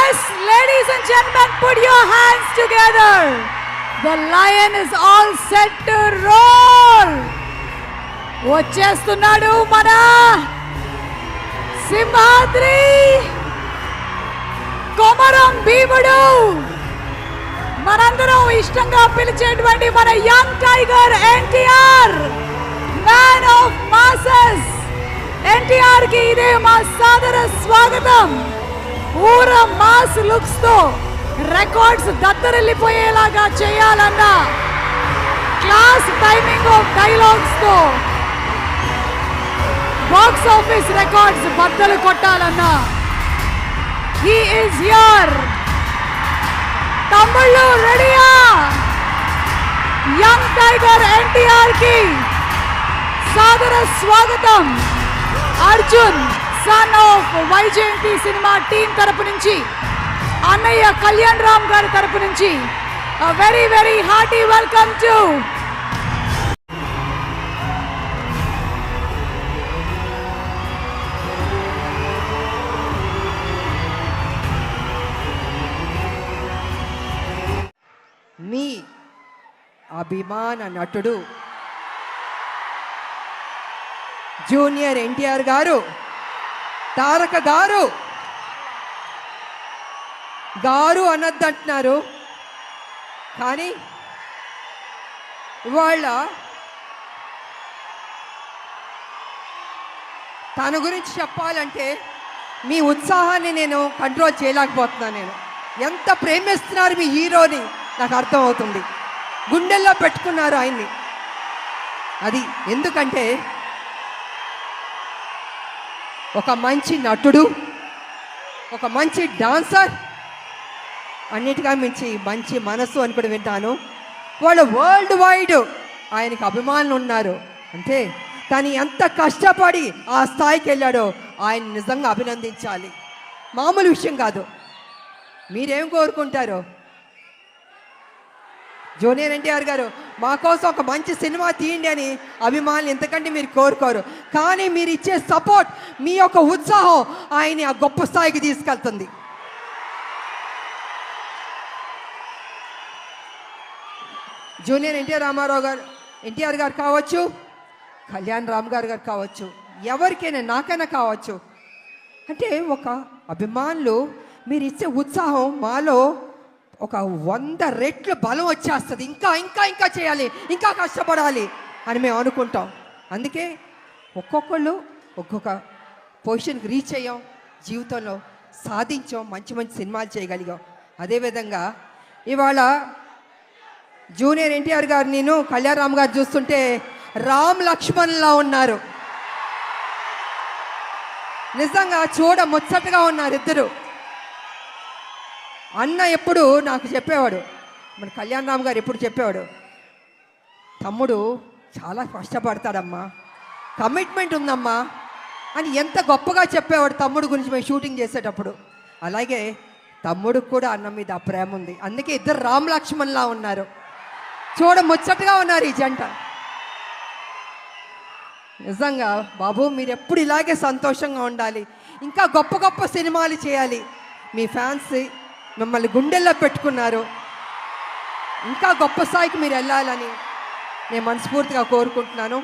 Yes, ladies and gentlemen, put your hands together. The lion is all set to roar. వచ్చేస్తున్నాడు మన సింహాద్రి కొమరం భీముడు, మనందరం ఇష్టంగా పిలిచేటువంటి మన young tiger NTR, man of masses. NTR కి ఇదే మా సాదర స్వాగతం. ఊర మాస్ లుక్స్ తో రికార్డ్స్ దత్తరిల్లిపోయేలాగా చేయాలన్నా, క్లాస్ టైమింగ్ ఆఫ్ డైలాగ్స్ తో బాక్స్ ఆఫీస్ రికార్డ్స్ బద్దలు కొట్టాలన్నా హీ ఈస్ హియర్. తమ్ముళ్ళు రెడీయా? యంగ్ టైగర్ ఎన్టీఆర్ కి సాదర స్వాగతం. Arjun son of Vyjayanthi cinema team తరపు నుంచి, అన్నయ్య కళ్యాణ్ రామ్ గారి తరపు నుంచి very very hearty welcome to మీ అభిమాన నటుడు జూనియర్ ఎన్టీఆర్ గారు, తారక గారు. గారు అనొద్దంటున్నారు, కానీ ఇవాళ తన గురించి చెప్పాలంటే మీ ఉత్సాహాన్ని నేను కంట్రోల్ చేయలేకపోతున్నాను. నేను ఎంత ప్రేమిస్తున్నారు మీ హీరోని నాకు అర్థమవుతుంది. గుండెల్లో పెట్టుకున్నారు ఆయన్ని. అది ఎందుకంటే ఒక మంచి నటుడు, ఒక మంచి డాన్సర్, అన్నిటిగా మించి మంచి మనసు అని కూడా వింటాను. వాళ్ళు వరల్డ్ వైడ్ ఆయనకి అభిమానులు ఉన్నారు. అంటే తను ఎంత కష్టపడి ఆ స్థాయికి వెళ్ళాడో ఆయన నిజంగా అభినందించాలి. మామూలు విషయం కాదు. మీరేం కోరుకుంటారో? జూనియర్ ఎన్టీఆర్ గారు మా కోసం ఒక మంచి సినిమా తీయండి అని అభిమానులు ఎంతకంటే మీరు కోరుకోరు. కానీ మీరు ఇచ్చే సపోర్ట్, మీ యొక్క ఉత్సాహం ఆయన్ని ఆ గొప్ప స్థాయికి తీసుకెళ్తుంది. జూనియర్ ఎన్టీఆర్ గారు కావచ్చు, కళ్యాణ్ రామ్ గారు కావచ్చు, ఎవరికైనా నాకైనా కావచ్చు. అంటే ఒక అభిమానులు మీరు ఇచ్చే ఉత్సాహం మాలో ఒక 100 రెట్లు బలం వచ్చేస్తుంది. ఇంకా ఇంకా ఇంకా చేయాలి, ఇంకా కష్టపడాలి అని మేము అనుకుంటాం. అందుకే ఒక్కొక్కళ్ళు ఒక్కొక్క పొజిషన్కి రీచ్ అయ్యాం, జీవితంలో సాధించాం, మంచి మంచి సినిమాలు చేయగలిగాం. అదేవిధంగా ఇవాళ జూనియర్ ఎన్టీఆర్ గారు, నేను కళ్యాణ్ రామ్ గారు చూస్తుంటే రామ్ లక్ష్మణ్లా ఉన్నారు. నిజంగా చూడ ముచ్చటగా ఉన్నారు ఇద్దరు. అన్న ఎప్పుడు నాకు చెప్పేవాడు, మన కళ్యాణ్ రామ్ గారు ఎప్పుడు చెప్పేవాడు, తమ్ముడు చాలా కష్టపడతాడమ్మా, కమిట్మెంట్ ఉందమ్మా అని ఎంత గొప్పగా చెప్పేవాడు తమ్ముడు గురించి మేము షూటింగ్ చేసేటప్పుడు. అలాగే తమ్ముడికి కూడా అన్న మీద ప్రేమ ఉంది. అందుకే ఇద్దరు రామ్ లక్ష్మణ్లా ఉన్నారు. చూడ ముచ్చటగా ఉన్నారు ఈ జంట. నిజంగా బాబు, మీరు ఎప్పుడు ఇలాగే సంతోషంగా ఉండాలి, ఇంకా గొప్ప గొప్ప సినిమాలు చేయాలి. మీ ఫ్యాన్స్ మిమ్మల్ని గుండెల్లో పెట్టుకున్నారు. ఇంకా గొప్ప స్థాయికి మీరు వెళ్ళాలని నేను మనస్ఫూర్తిగా కోరుకుంటున్నాను.